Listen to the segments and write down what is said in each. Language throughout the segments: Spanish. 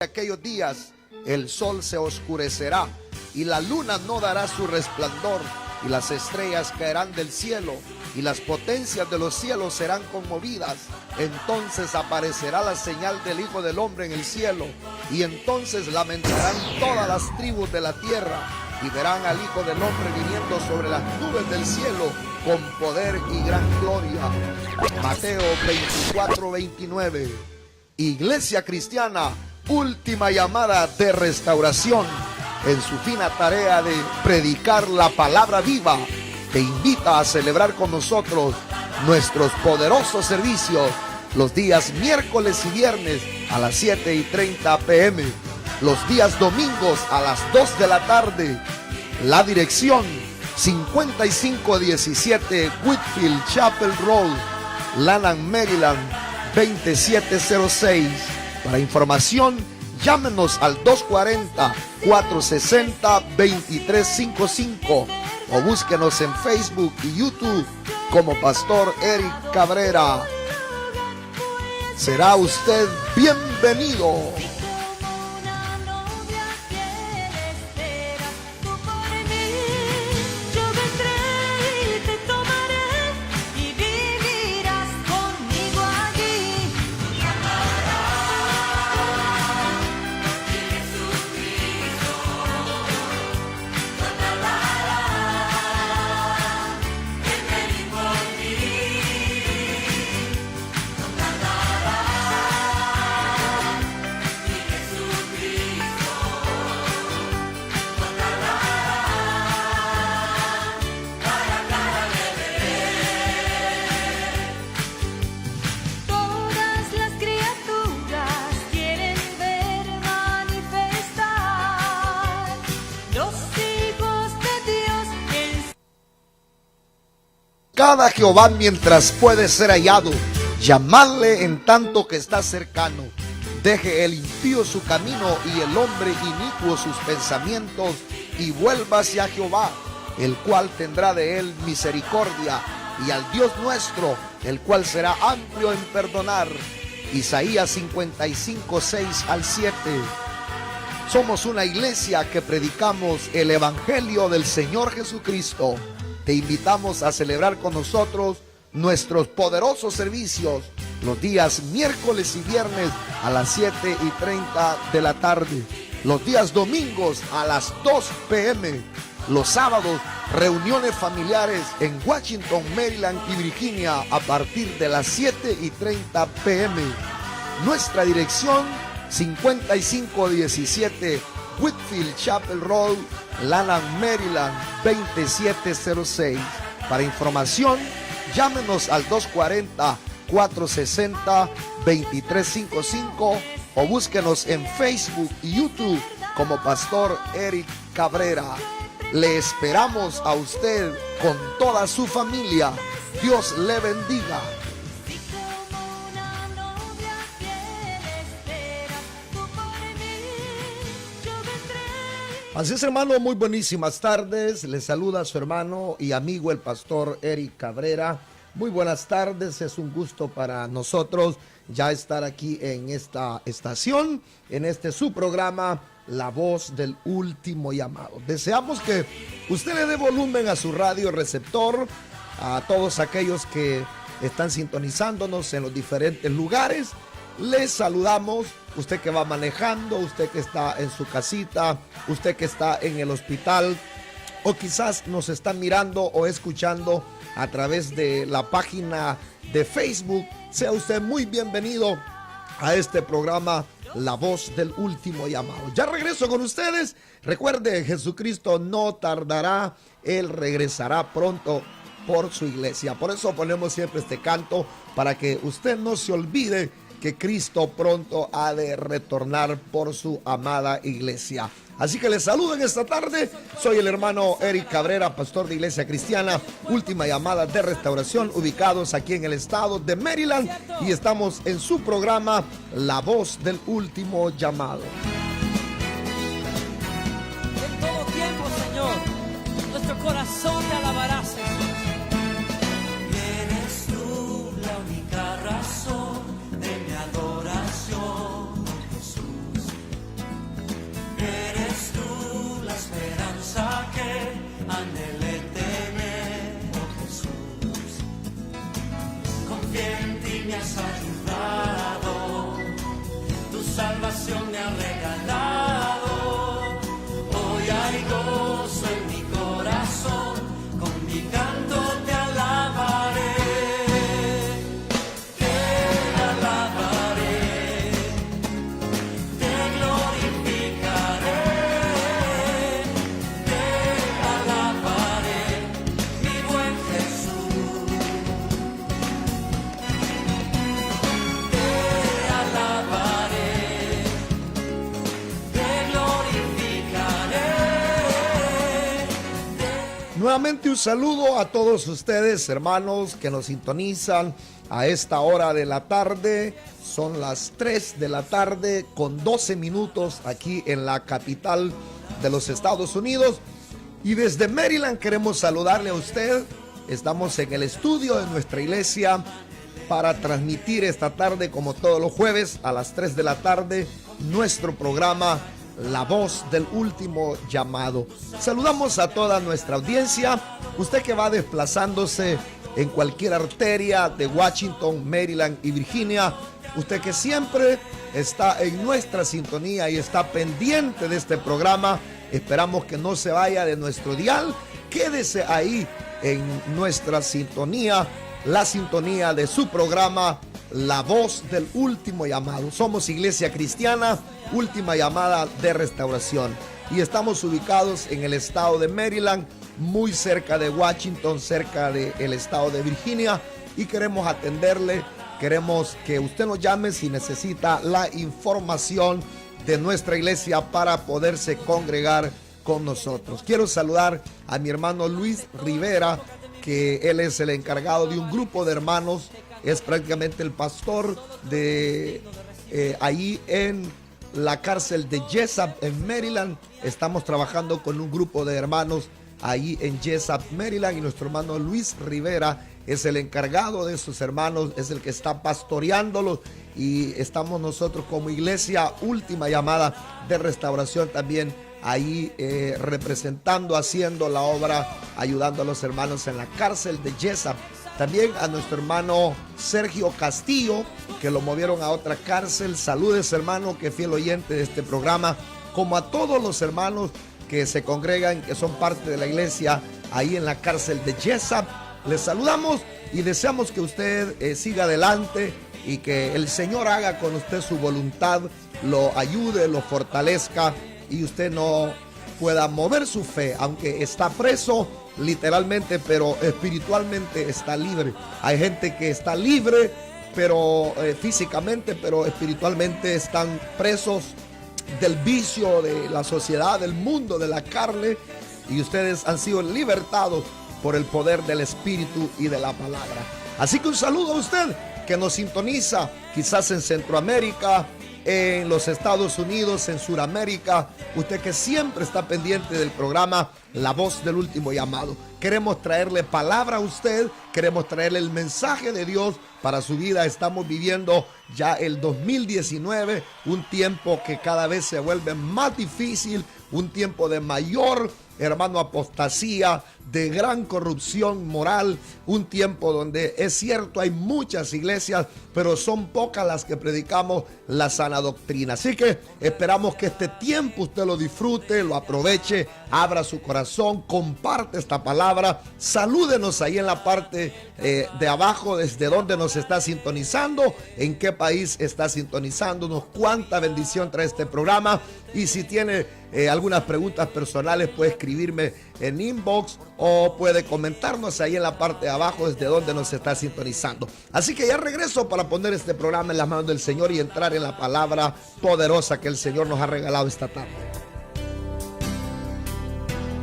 Aquellos días el sol se oscurecerá y la luna no dará su resplandor y las estrellas caerán del cielo y las potencias de los cielos serán conmovidas. Entonces aparecerá la señal del Hijo del Hombre en el cielo y entonces lamentarán todas las tribus de la tierra y verán al Hijo del Hombre viniendo sobre las nubes del cielo con poder y gran gloria. Mateo 24:29. Iglesia Cristiana, última llamada de restauración, en su fina tarea de predicar la palabra viva, te invita a celebrar con nosotros nuestros poderosos servicios los días miércoles y viernes a las 7:30 p.m., los días domingos a las 2 de la tarde. La dirección 5517 Whitfield Chapel Road, Lanham, Maryland 27706. Para información, llámenos al 240-460-2355 o búsquenos en Facebook y YouTube como Pastor Eric Cabrera. Será usted bienvenido. Cada Jehová mientras puede ser hallado, llamadle en tanto que está cercano. Deje el impío su camino y el hombre inicuo sus pensamientos, y vuélvase a Jehová, el cual tendrá de él misericordia, y al Dios nuestro, el cual será amplio en perdonar. Isaías 55:6-7. Somos una iglesia que predicamos el evangelio del Señor Jesucristo. Te invitamos a celebrar con nosotros nuestros poderosos servicios los días miércoles y viernes a las 7:30 de la tarde, los días domingos a las 2 p.m., los sábados reuniones familiares en Washington, Maryland y Virginia a partir de las 7:30 p.m. Nuestra dirección 5517 Whitfield Chapel Road, Lanham, Maryland 27706. Para información, llámenos al 240-460-2355 o búsquenos en Facebook y YouTube como Pastor Eric Cabrera. Le esperamos a usted con toda su familia. Dios le bendiga. Así es, hermano, muy buenísimas tardes. Les saluda a su hermano y amigo el pastor Eric Cabrera. Muy buenas tardes, es un gusto para nosotros ya estar aquí en esta estación, en este su programa, La Voz del Último Llamado. Deseamos que usted le dé volumen a su radio receptor, a todos aquellos que están sintonizándonos en los diferentes lugares. Les saludamos, usted que va manejando, usted que está en su casita, usted que está en el hospital o quizás nos está mirando o escuchando a través de la página de Facebook. Sea usted muy bienvenido a este programa La Voz del Último Llamado. Ya regreso con ustedes. Recuerde, Jesucristo no tardará, Él regresará pronto por su iglesia. Por eso ponemos siempre este canto, para que usted no se olvide que Cristo pronto ha de retornar por su amada iglesia. Así que les saludo en esta tarde. Soy el hermano Eric Cabrera, pastor de Iglesia Cristiana Última Llamada de Restauración, ubicados aquí en el estado de Maryland, y estamos en su programa La Voz del Último Llamado. En todo tiempo, Señor, nuestro corazón te alabará, Señor. Eres tú la única razón de mi adoración, Jesús. Nuevamente un saludo a todos ustedes, hermanos, que nos sintonizan a esta hora de la tarde. Son las 3 de la tarde con 12 minutos aquí en la capital de los Estados Unidos. Y desde Maryland queremos saludarle a usted. Estamos en el estudio de nuestra iglesia para transmitir esta tarde, como todos los jueves, a las 3 de la tarde, nuestro programa La Voz del Último Llamado. Saludamos a toda nuestra audiencia. Usted que va desplazándose en cualquier arteria de Washington, Maryland y Virginia. Usted que siempre está en nuestra sintonía y está pendiente de este programa. Esperamos que no se vaya de nuestro dial. Quédese ahí en nuestra sintonía, la sintonía de su programa La Voz del Último Llamado. Somos Iglesia Cristiana, Última Llamada de Restauración. Y estamos ubicados en el estado de Maryland, muy cerca de Washington, cerca del estado de Virginia. Y queremos atenderle, queremos que usted nos llame si necesita la información de nuestra iglesia para poderse congregar con nosotros. Quiero saludar a mi hermano Luis Rivera, que él es el encargado de un grupo de hermanos, es prácticamente el pastor de ahí en la cárcel de Jessup en Maryland. Estamos trabajando con un grupo de hermanos ahí en Jessup, Maryland, y nuestro hermano Luis Rivera es el encargado de esos hermanos, es el que está pastoreándolos, y estamos nosotros como Iglesia Última Llamada de Restauración también ahí representando, haciendo la obra, ayudando a los hermanos en la cárcel de Jessup. También a nuestro hermano Sergio Castillo, que lo movieron a otra cárcel. Saludes, hermano, que fiel oyente de este programa, como a todos los hermanos que se congregan, que son parte de la iglesia ahí en la cárcel de Jessup. Les saludamos y deseamos que usted siga adelante y que el Señor haga con usted su voluntad, lo ayude, lo fortalezca, y usted no pueda mover su fe, aunque está preso literalmente, pero espiritualmente está libre. Hay gente que está libre, pero físicamente, pero espiritualmente están presos del vicio, de la sociedad, del mundo, de la carne, y ustedes han sido libertados por el poder del Espíritu y de la palabra. Así que un saludo a usted que nos sintoniza, quizás en Centroamérica, en los Estados Unidos, en Sudamérica, usted que siempre está pendiente del programa La Voz del Último Llamado. Queremos traerle palabra a usted, queremos traerle el mensaje de Dios para su vida. Estamos viviendo ya el 2019, un tiempo que cada vez se vuelve más difícil, un tiempo de mayor, hermano, apostasía, de gran corrupción moral, un tiempo donde es cierto hay muchas iglesias, pero son pocas las que predicamos la sana doctrina. Así que esperamos que este tiempo usted lo disfrute, lo aproveche, abra su corazón, comparte esta palabra, salúdenos ahí en la parte de abajo, desde donde nos está sintonizando, en qué país está sintonizándonos, cuánta bendición trae este programa, y si tiene algunas preguntas personales puede escribirme en inbox o puede comentarnos ahí en la parte de abajo desde donde nos está sintonizando. Así que ya regreso para poner este programa en las manos del Señor y entrar en la palabra poderosa que el Señor nos ha regalado esta tarde.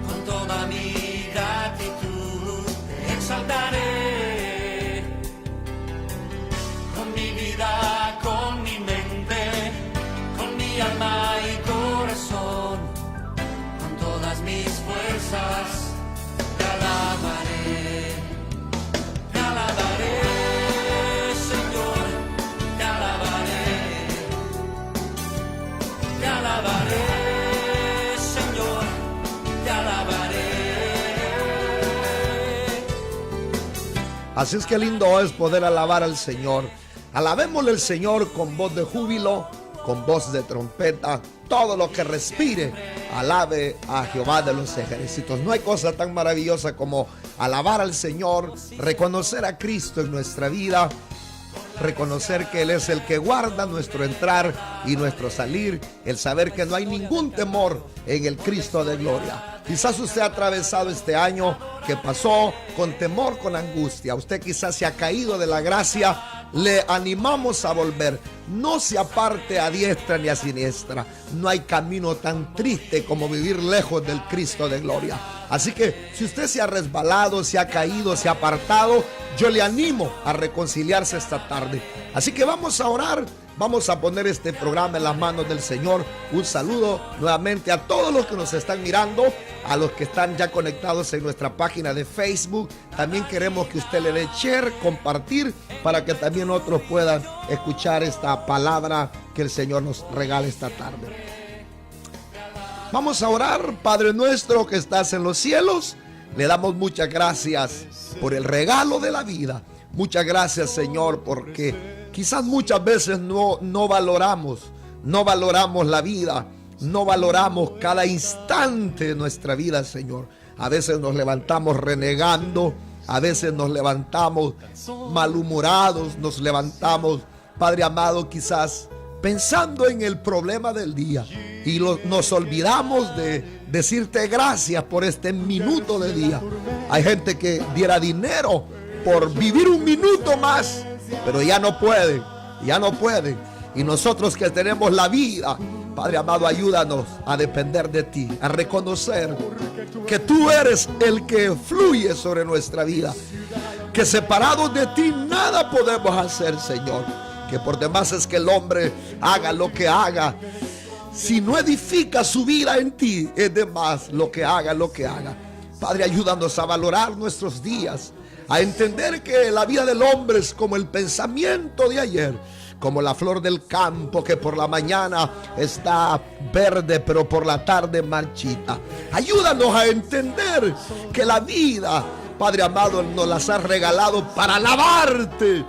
Con toda mi gratitud te exaltaré, con mi vida, con mi mente, con mi alma y corazón, con todas mis fuerzas. Te alabaré, Señor, te alabaré, Señor, te alabaré. Así es que lindo es poder alabar al Señor. Alabémosle al Señor con voz de júbilo, con voz de trompeta. Todo lo que respire, alabe a Jehová de los ejércitos. No hay cosa tan maravillosa como alabar al Señor, reconocer a Cristo en nuestra vida, reconocer que Él es el que guarda nuestro entrar y nuestro salir, el saber que no hay ningún temor en el Cristo de gloria. Quizás usted ha atravesado este año que pasó con temor, con angustia. Usted quizás se ha caído de la gracia le animamos a volver. No se aparte a diestra ni a siniestra. No hay camino tan triste como vivir lejos del Cristo de gloria. Así que si usted se ha resbalado, se ha caído, se ha apartado, yo le animo a reconciliarse esta tarde. Así que vamos a orar. Vamos a poner este programa en las manos del Señor. Un saludo nuevamente a todos los que nos están mirando, a los que están ya conectados en nuestra página de Facebook. También queremos que usted le dé share, compartir, para que también otros puedan escuchar esta palabra que el Señor nos regala esta tarde. Vamos a orar. Padre nuestro que estás en los cielos, le damos muchas gracias por el regalo de la vida. Muchas gracias, Señor, porque quizás muchas veces no valoramos la vida, no valoramos cada instante de nuestra vida, Señor. A veces nos levantamos renegando, a veces nos levantamos malhumorados, nos levantamos, Padre amado, quizás pensando en el problema del día y nos olvidamos de decirte gracias por este minuto de día. Hay gente que diera dinero por vivir un minuto más, pero ya no pueden. Y nosotros que tenemos la vida, Padre amado, ayúdanos a depender de ti, a reconocer que tú eres el que fluye sobre nuestra vida, que separados de ti nada podemos hacer, Señor. Que por demás es que el hombre haga lo que haga, si no edifica su vida en ti, es de más lo que haga. Padre, ayúdanos a valorar nuestros días, a entender que la vida del hombre es como el pensamiento de ayer, como la flor del campo que por la mañana está verde, pero por la tarde marchita. Ayúdanos a entender que la vida, Padre amado, nos las has regalado para alabarte.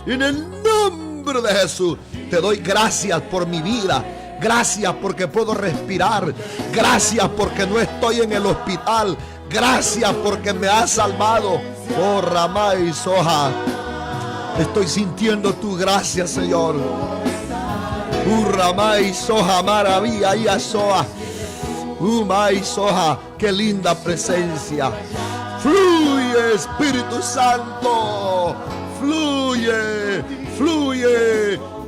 En el nombre de Jesús, te doy gracias por mi vida. Gracias porque puedo respirar. Gracias porque no estoy en el hospital. Gracias porque me has salvado. Oh, Ramay Soja. Estoy sintiendo tu gracia, Señor. Ramay Soja, maravilla y Soja. May Soja, qué linda presencia. Fluye, Espíritu Santo. Fluye.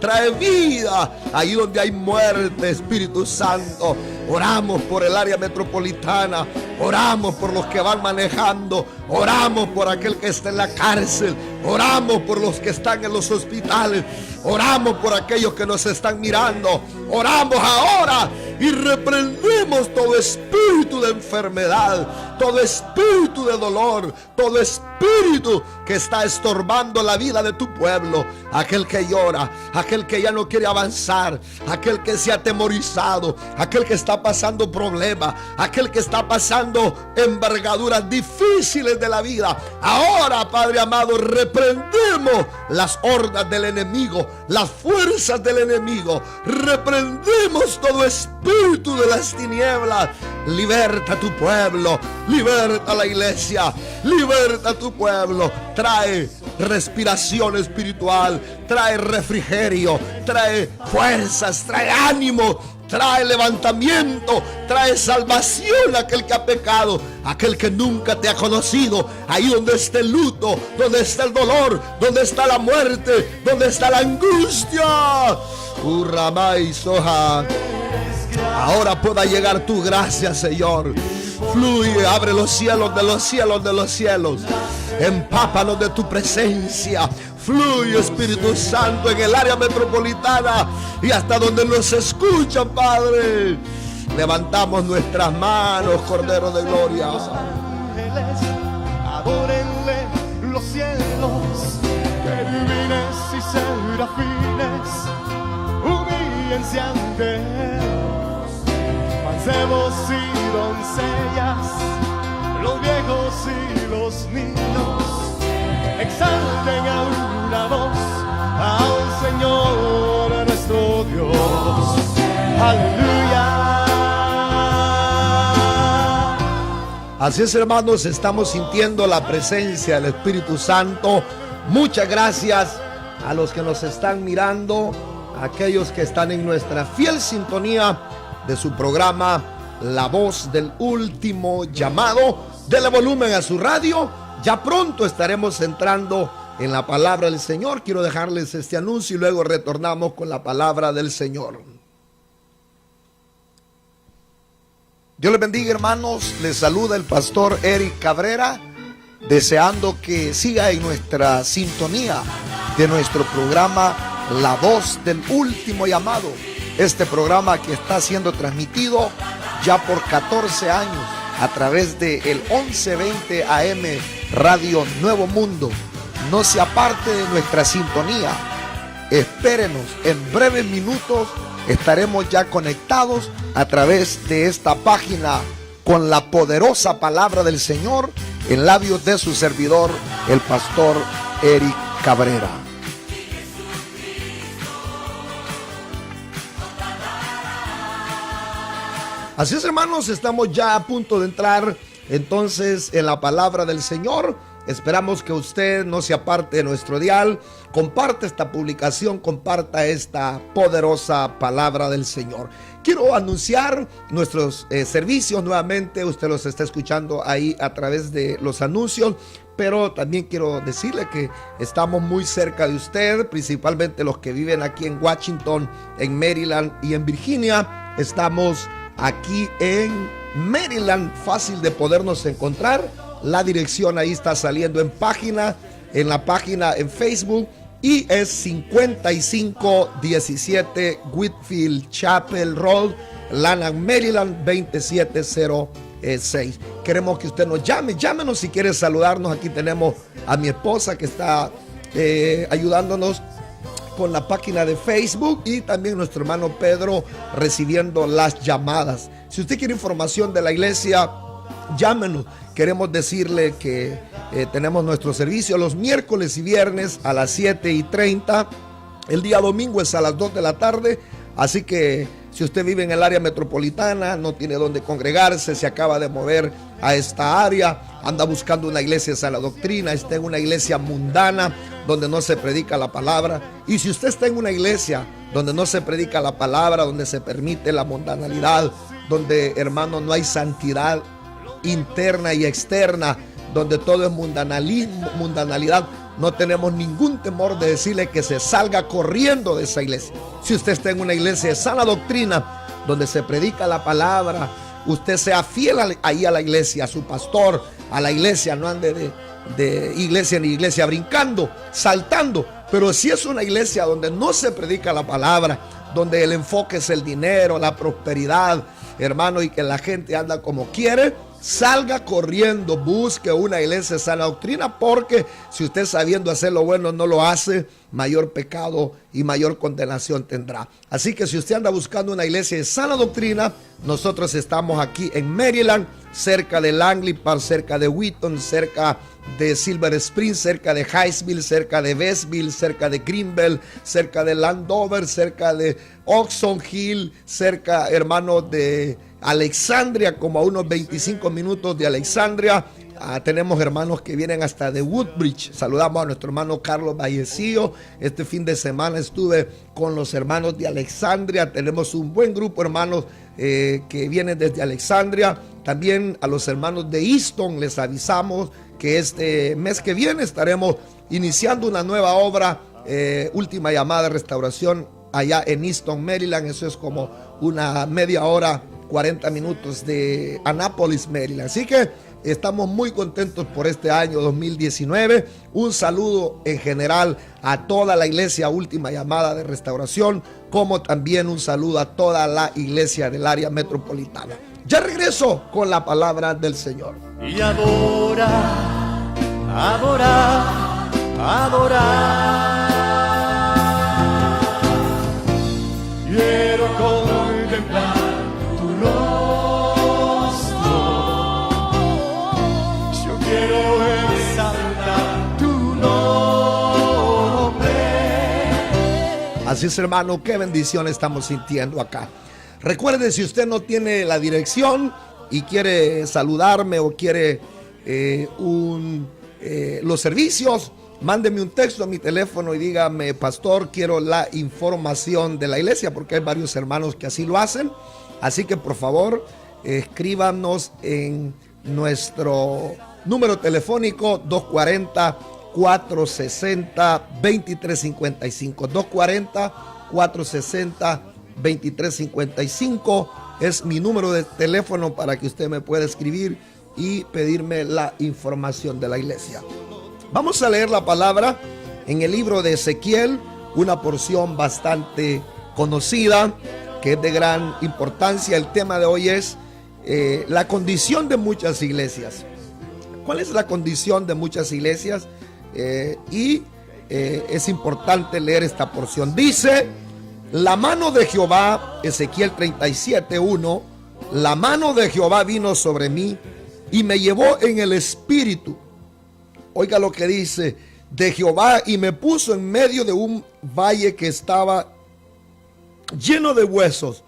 Trae vida ahí donde hay muerte, Espíritu Santo. Oramos por el área metropolitana, oramos por los que van manejando, oramos por aquel que está en la cárcel, oramos por los que están en los hospitales, oramos por aquellos que nos están mirando, oramos ahora y reprendemos todo espíritu de enfermedad, todo espíritu de dolor, todo espíritu que está estorbando la vida de tu pueblo, aquel que llora, aquel que ya no quiere avanzar, aquel que se ha atemorizado, aquel que está pasando problemas, aquel que está pasando envergaduras difíciles de la vida. Ahora, Padre amado, reprendemos las hordas del enemigo, las fuerzas del enemigo, reprendemos todo espíritu de las tinieblas. Liberta a tu pueblo, liberta a la iglesia, liberta a tu pueblo. Trae respiración espiritual, trae refrigerio, trae fuerzas, trae ánimo, trae levantamiento, trae salvación a aquel que ha pecado, aquel que nunca te ha conocido. Ahí donde está el luto, donde está el dolor, donde está la muerte, donde está la angustia. Uramay Soja. Ahora pueda llegar tu gracia, Señor. Fluye, abre los cielos de los cielos de los cielos. Empápanos de tu presencia. Fluye, Espíritu Santo, en el área metropolitana y hasta donde nos escuchan, Padre. Levantamos nuestras manos, Cordero de Gloria. Adórenle los cielos, querubines y serafines, humíllense ante Él. Mancebos y doncellas, los viejos y los niños, exalten a una voz al Señor nuestro Dios. Aleluya. Así es, hermanos, estamos sintiendo la presencia del Espíritu Santo. Muchas gracias a los que nos están mirando, a aquellos que están en nuestra fiel sintonía de su programa La Voz del Último Llamado. Dele volumen a su radio. Ya pronto estaremos entrando en la palabra del Señor. Quiero dejarles este anuncio y luego retornamos con la palabra del Señor. Dios les bendiga, hermanos. Les saluda el pastor Eric Cabrera, deseando que siga en nuestra sintonía de nuestro programa La Voz del Último Llamado. Este programa que está siendo transmitido ya por 14 años a través de el 1120 AM Radio Nuevo Mundo. No se aparte de nuestra sintonía. Espérenos, en breves minutos estaremos ya conectados a través de esta página con la poderosa palabra del Señor en labios de su servidor, el pastor Eric Cabrera. Así es, hermanos, estamos ya a punto de entrar entonces en la palabra del Señor. Esperamos que usted no se aparte de nuestro dial. Comparte esta publicación, comparta esta poderosa palabra del Señor. Quiero anunciar nuestros servicios nuevamente. Usted los está escuchando ahí a través de los anuncios. Pero también quiero decirle que estamos muy cerca de usted, principalmente los que viven aquí en Washington, en Maryland y en Virginia. Estamos aquí en Maryland, fácil de podernos encontrar. La dirección ahí está saliendo en la página en Facebook, y es 5517 Whitfield Chapel Road, Lanham, Maryland 27006. Queremos que usted nos llame, llámenos si quiere saludarnos. Aquí tenemos a mi esposa que está ayudándonos con la página de Facebook, y también nuestro hermano Pedro recibiendo las llamadas. Si usted quiere información de la iglesia, llámenos. Queremos decirle que tenemos nuestro servicio los miércoles y viernes a las 7:30. El día domingo es a las 2 de la tarde. Así que si usted vive en el área metropolitana, no tiene dónde congregarse, se acaba de mover a esta área, anda buscando una iglesia de sana doctrina, está en una iglesia mundana donde no se predica la palabra. Y si usted está en una iglesia donde no se predica la palabra, donde se permite la mundanalidad, donde, hermano, no hay santidad interna y externa, donde todo es mundanalidad, no tenemos ningún temor de decirle que se salga corriendo de esa iglesia. Si usted está en una iglesia de sana doctrina, donde se predica la palabra, usted sea fiel ahí a la iglesia, a su pastor, a la iglesia. No ande de iglesia en iglesia brincando, saltando. Pero si es una iglesia donde no se predica la palabra, donde el enfoque es el dinero, la prosperidad, hermano, y que la gente anda como quiere, salga corriendo, busque una iglesia de sana doctrina, porque si usted, sabiendo hacer lo bueno, no lo hace, mayor pecado y mayor condenación tendrá. Así que si usted anda buscando una iglesia de sana doctrina, nosotros estamos aquí en Maryland, cerca de Langley Park, cerca de Wheaton, cerca de Silver Spring, cerca de Hinesville, cerca de Westville, cerca de Greenbelt, cerca de Landover, cerca de Oxon Hill, cerca, hermano, de Alexandria, como a unos 25 minutos de Alexandria. Tenemos hermanos que vienen hasta de Woodbridge. Saludamos a nuestro hermano Carlos Vallecillo. Este fin de semana estuve con los hermanos de Alexandria. Tenemos un buen grupo, hermanos, que vienen desde Alexandria. También a los hermanos de Easton les avisamos que este mes que viene estaremos iniciando una nueva obra, Última Llamada de Restauración, allá en Easton, Maryland. Eso es como una media hora, 40 minutos de Annapolis, Maryland. Así que estamos muy contentos por este año 2019. Un saludo en general a toda la iglesia Última Llamada de Restauración, como también un saludo a toda la iglesia del área metropolitana. Ya regreso con la palabra del Señor. Y adora, adora, adorar. Quiero contemplar tu rostro. Yo quiero exaltar tu nombre. Así es, hermano, qué bendición estamos sintiendo acá. Recuerde, si usted no tiene la dirección y quiere saludarme o quiere los servicios, mándeme un texto a mi teléfono y dígame: pastor, quiero la información de la iglesia, porque hay varios hermanos que así lo hacen. Así que por favor, escríbanos en nuestro número telefónico 240-460-2355. 240-460-2355 es mi número de teléfono para que usted me pueda escribir y pedirme la información de la iglesia. Vamos a leer la palabra en el libro de Ezequiel, una porción bastante conocida que es de gran importancia. El tema de hoy es la condición de muchas iglesias. ¿Cuál es la condición de muchas iglesias? Es importante leer esta porción. Dice: la mano de Jehová, Ezequiel 37:1, la mano de Jehová vino sobre mí y me llevó en el espíritu. Oiga lo que dice: de Jehová, y me puso en medio de un valle que estaba lleno de huesos,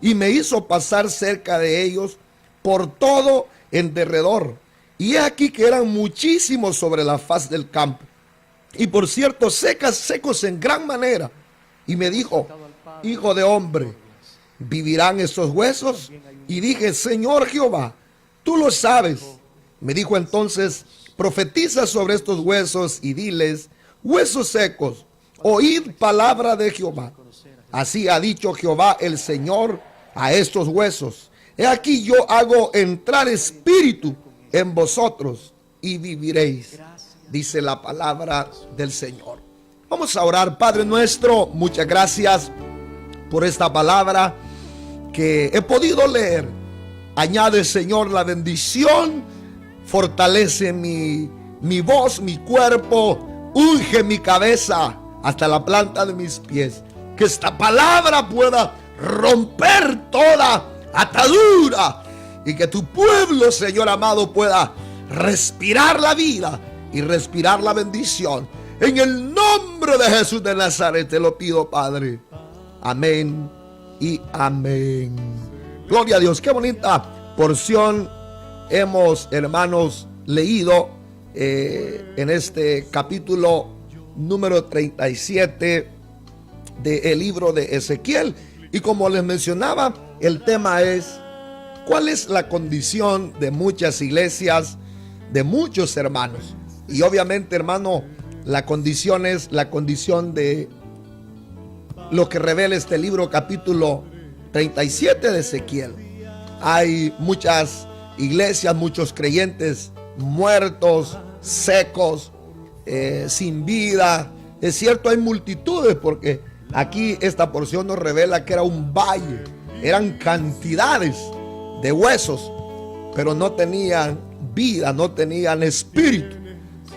y me hizo pasar cerca de ellos por todo en derredor. Y he aquí que eran muchísimos sobre la faz del campo, y por cierto secos en gran manera. Y me dijo: hijo de hombre, ¿vivirán estos huesos? Y dije: Señor Jehová, tú lo sabes. Me dijo entonces: profetiza sobre estos huesos y diles: huesos secos, oíd palabra de Jehová. Así ha dicho Jehová el Señor a estos huesos: he aquí yo hago entrar espíritu en vosotros y viviréis, dice la palabra del Señor. Vamos a orar. Padre nuestro, muchas gracias por esta palabra que he podido leer. Añade, Señor, la bendición, fortalece mi voz, mi cuerpo, unge mi cabeza hasta la planta de mis pies. Que esta palabra pueda romper toda atadura y que tu pueblo, Señor amado, pueda respirar la vida y respirar la bendición. En el nombre de Jesús de Nazaret te lo pido, Padre. Amén y amén. Gloria a Dios. Qué bonita porción hemos, hermanos, leído en este capítulo número 37 del libro de Ezequiel. Y como les mencionaba, el tema es: ¿cuál es la condición de muchas iglesias, de muchos hermanos? Y obviamente, hermano, la condición es la condición de lo que revela este libro, capítulo 37 de Ezequiel. Hay muchas iglesias, muchos creyentes muertos, secos, sin vida. Es cierto, hay multitudes, porque aquí esta porción nos revela que era un valle, eran cantidades de huesos, pero no tenían vida, no tenían espíritu.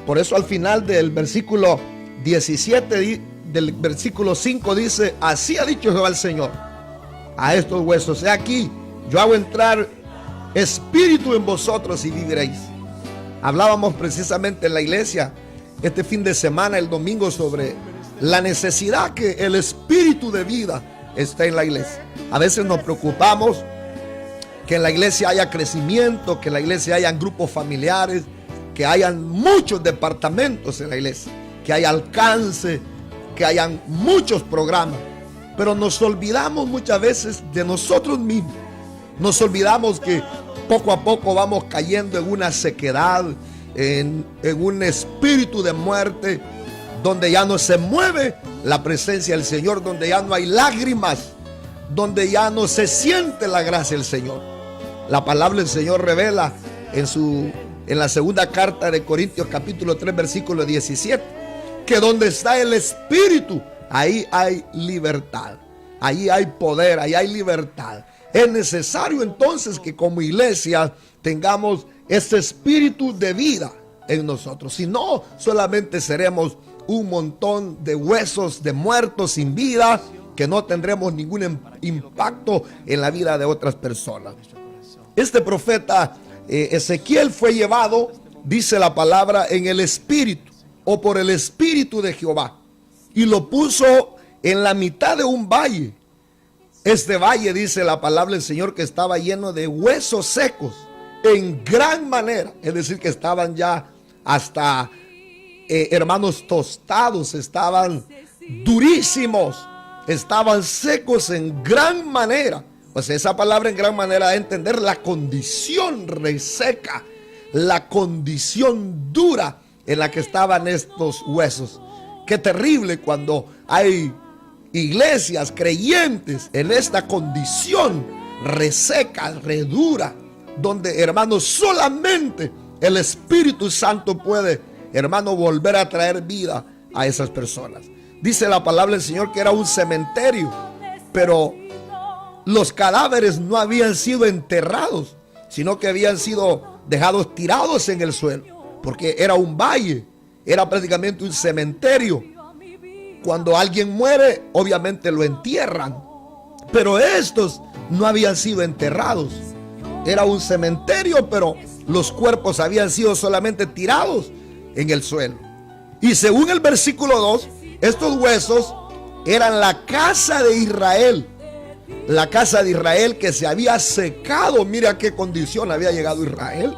Por eso al final del versículo 17, del versículo 5 dice: así ha dicho Jehová el Señor a estos huesos: he aquí, yo hago entrar espíritu en vosotros y viviréis. Hablábamos precisamente en la iglesia este fin de semana, el domingo, sobre la necesidad que el espíritu de vida está en la iglesia. A veces nos preocupamos que en la iglesia haya crecimiento, que en la iglesia hayan grupos familiares, que hayan muchos departamentos en la iglesia, que haya alcance, que hayan muchos programas. Pero nos olvidamos muchas veces de nosotros mismos. Nos olvidamos que poco a poco vamos cayendo en una sequedad, en un espíritu de muerte, donde ya no se mueve la presencia del Señor, donde ya no hay lágrimas, donde ya no se siente la gracia del Señor. La palabra del Señor revela en la segunda carta de Corintios, capítulo 3, versículo 17, que donde está el espíritu, ahí hay libertad, ahí hay poder, ahí hay libertad. Es necesario entonces que como iglesia tengamos este espíritu de vida en nosotros. Si no, solamente seremos un montón de huesos de muertos sin vida, que no tendremos ningún impacto en la vida de otras personas. Este profeta Ezequiel fue llevado, dice la palabra, en el espíritu, o por el espíritu de Jehová, y lo puso en la mitad de un valle. Este valle, dice la palabra del Señor, que estaba lleno de huesos secos en gran manera, es decir, que estaban ya hasta hermanos tostados, estaban durísimos, estaban secos en gran manera. Pues esa palabra en gran manera da a entender la condición reseca, la condición dura en la que estaban estos huesos. Qué terrible cuando hay iglesias, creyentes en esta condición reseca, redura, donde, hermanos, solamente el Espíritu Santo puede, hermano, volver a traer vida a esas personas. Dice la palabra del Señor que era un cementerio, pero los cadáveres no habían sido enterrados, sino que habían sido dejados tirados en el suelo, porque era un valle, era prácticamente un cementerio. Cuando alguien muere, obviamente lo entierran, pero estos no habían sido enterrados. Era un cementerio, pero los cuerpos habían sido solamente tirados en el suelo. Y según el versículo 2, estos huesos eran la casa de Israel. La casa de Israel que se había secado. Mira a qué condición había llegado Israel.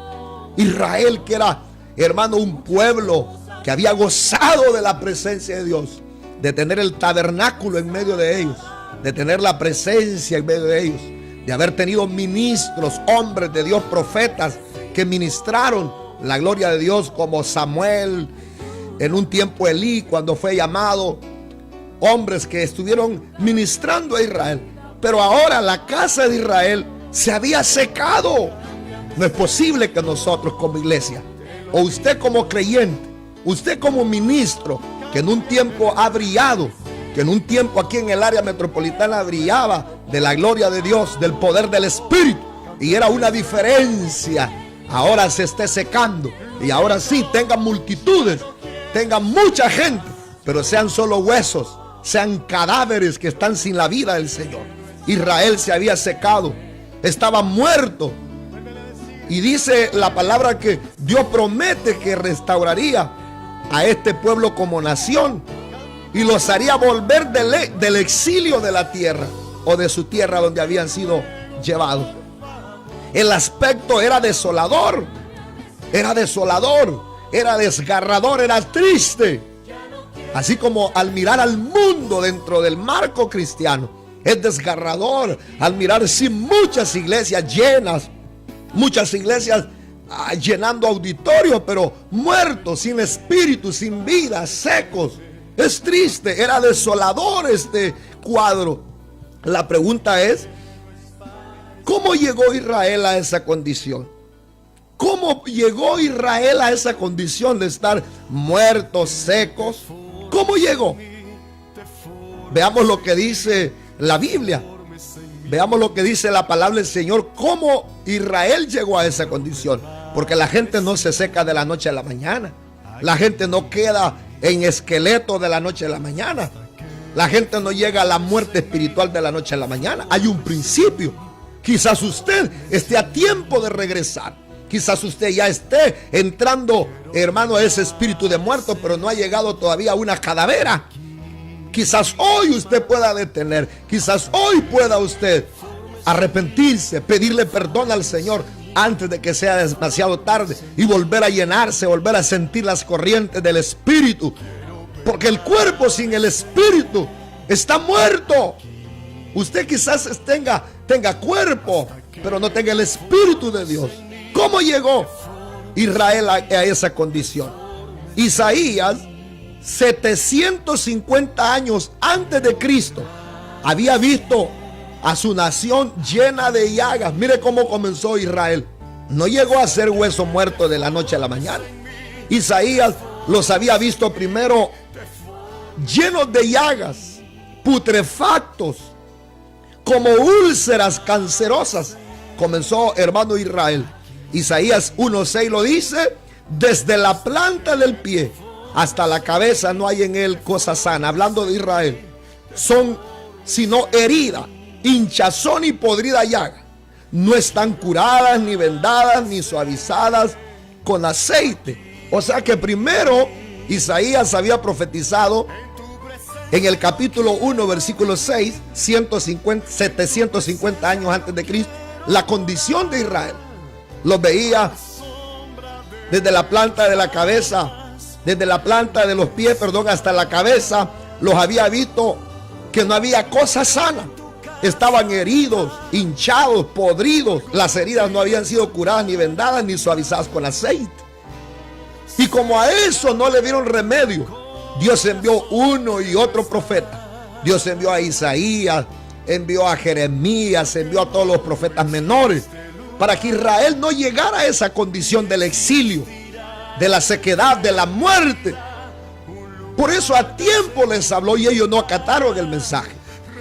Israel, que era, hermano, un pueblo que había gozado de la presencia de Dios, de tener el tabernáculo en medio de ellos, de tener la presencia en medio de ellos, de haber tenido ministros, hombres de Dios, profetas que ministraron la gloria de Dios, como Samuel, en un tiempo Elí cuando fue llamado, hombres que estuvieron ministrando a Israel. Pero ahora la casa de Israel se había secado. No es posible que nosotros como iglesia, o usted como creyente, usted como ministro, que en un tiempo ha brillado, que en un tiempo aquí en el área metropolitana brillaba de la gloria de Dios, del poder del Espíritu, y era una diferencia, ahora se esté secando, y ahora sí tengan multitudes, tengan mucha gente, pero sean solo huesos, sean cadáveres que están sin la vida del Señor. Israel se había secado, estaba muerto, y dice la palabra que Dios promete que restauraría a este pueblo como nación y los haría volver del exilio de la tierra, o de su tierra donde habían sido llevados. El aspecto era desolador, era desgarrador, era triste. Así como al mirar al mundo dentro del marco cristiano, es desgarrador al mirar muchas iglesias llenas, muchas iglesias llenando auditorios, pero muertos, sin espíritu, sin vida, secos. Es triste, era desolador este cuadro. La pregunta es, ¿cómo llegó Israel a esa condición? ¿Cómo llegó Israel a esa condición de estar muertos, secos? ¿Cómo llegó? Veamos lo que dice la Biblia. Veamos lo que dice la palabra del Señor, cómo Israel llegó a esa condición. Porque la gente no se seca de la noche a la mañana. La gente no queda en esqueleto de la noche a la mañana. La gente no llega a la muerte espiritual de la noche a la mañana. Hay un principio. Quizás usted esté a tiempo de regresar. Quizás usted ya esté entrando, hermano, a ese espíritu de muerto, pero no ha llegado todavía a una calavera. Quizás hoy usted pueda detener. Quizás hoy pueda usted arrepentirse, pedirle perdón al Señor antes de que sea demasiado tarde y volver a llenarse, volver a sentir las corrientes del Espíritu. Porque el cuerpo sin el Espíritu está muerto. Usted quizás tenga cuerpo, pero no tenga el Espíritu de Dios. ¿Cómo llegó Israel a esa condición? Isaías, 750 años antes de Cristo, había visto a su nación llena de llagas. Mire cómo comenzó Israel. No llegó a ser hueso muerto de la noche a la mañana. Isaías los había visto primero llenos de llagas, putrefactos, como úlceras cancerosas. Comenzó, hermano, Israel. Isaías 1:6 lo dice: desde la planta del pie hasta la cabeza no hay en él cosa sana. Hablando de Israel, son sino herida, hinchazón y podrida llaga. No están curadas, ni vendadas, ni suavizadas con aceite. O sea que primero Isaías había profetizado en el capítulo 1, versículo 6, 750 años antes de Cristo, la condición de Israel. Los veía desde la planta de la cabeza, desde la planta de los pies, hasta la cabeza. Los había visto que no había cosa sana. Estaban heridos, hinchados, podridos. Las heridas no habían sido curadas, ni vendadas, ni suavizadas con aceite. Y como a eso no le dieron remedio, Dios envió uno y otro profeta. Dios envió a Isaías, envió a Jeremías, envió a todos los profetas menores, para que Israel no llegara a esa condición del exilio, de la sequedad, de la muerte. Por eso a tiempo les habló y ellos no acataron el mensaje.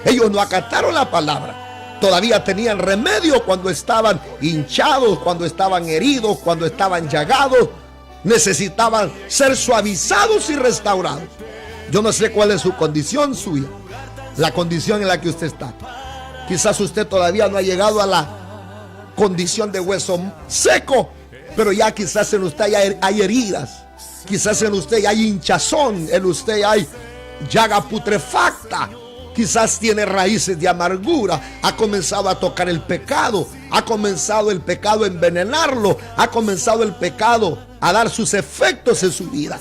Ellos no acataron la palabra. Todavía tenían remedio cuando estaban hinchados, cuando estaban heridos, cuando estaban llagados. Necesitaban ser suavizados y restaurados. Yo no sé cuál es su condición suya, la condición en la que usted está. Quizás usted todavía no ha llegado a la condición de hueso seco, pero ya quizás en usted hay heridas, quizás en usted hay hinchazón, en usted hay llaga putrefacta, quizás tiene raíces de amargura, ha comenzado a tocar el pecado, ha comenzado el pecado a envenenarlo, ha comenzado el pecado a dar sus efectos en su vida.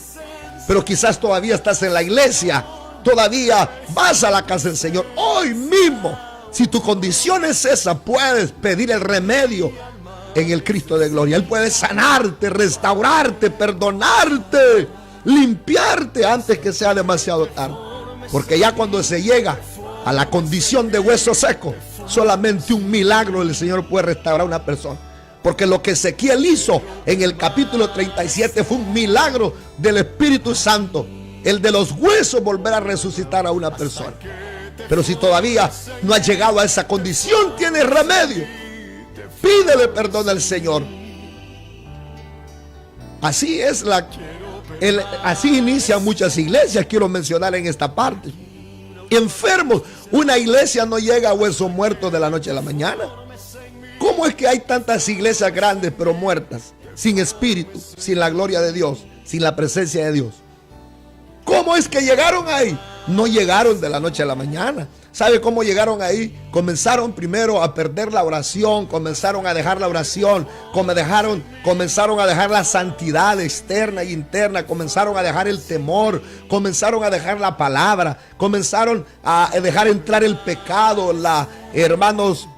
Pero quizás todavía estás en la iglesia, todavía vas a la casa del Señor. Hoy mismo, si tu condición es esa, puedes pedir el remedio en el Cristo de gloria. Él puede sanarte, restaurarte, perdonarte, limpiarte antes que sea demasiado tarde. Porque ya cuando se llega a la condición de hueso seco, solamente un milagro del Señor puede restaurar a una persona. Porque lo que Ezequiel hizo en el capítulo 37 fue un milagro del Espíritu Santo. El de los huesos volver a resucitar a una persona. Pero si todavía no has llegado a esa condición, tienes remedio. Pídele perdón al Señor. Así es así inician muchas iglesias, quiero mencionar en esta parte. Enfermos, una iglesia no llega a hueso muerto de la noche a la mañana. ¿Cómo es que hay tantas iglesias grandes pero muertas, sin espíritu, sin la gloria de Dios, sin la presencia de Dios? ¿Cómo es que llegaron ahí? No llegaron de la noche a la mañana. ¿Sabe cómo llegaron ahí? Comenzaron primero a perder la oración, comenzaron a dejar la oración, comenzaron a dejar la santidad externa e interna, comenzaron a dejar el temor, comenzaron a dejar la palabra, comenzaron a dejar entrar el pecado, hermanos.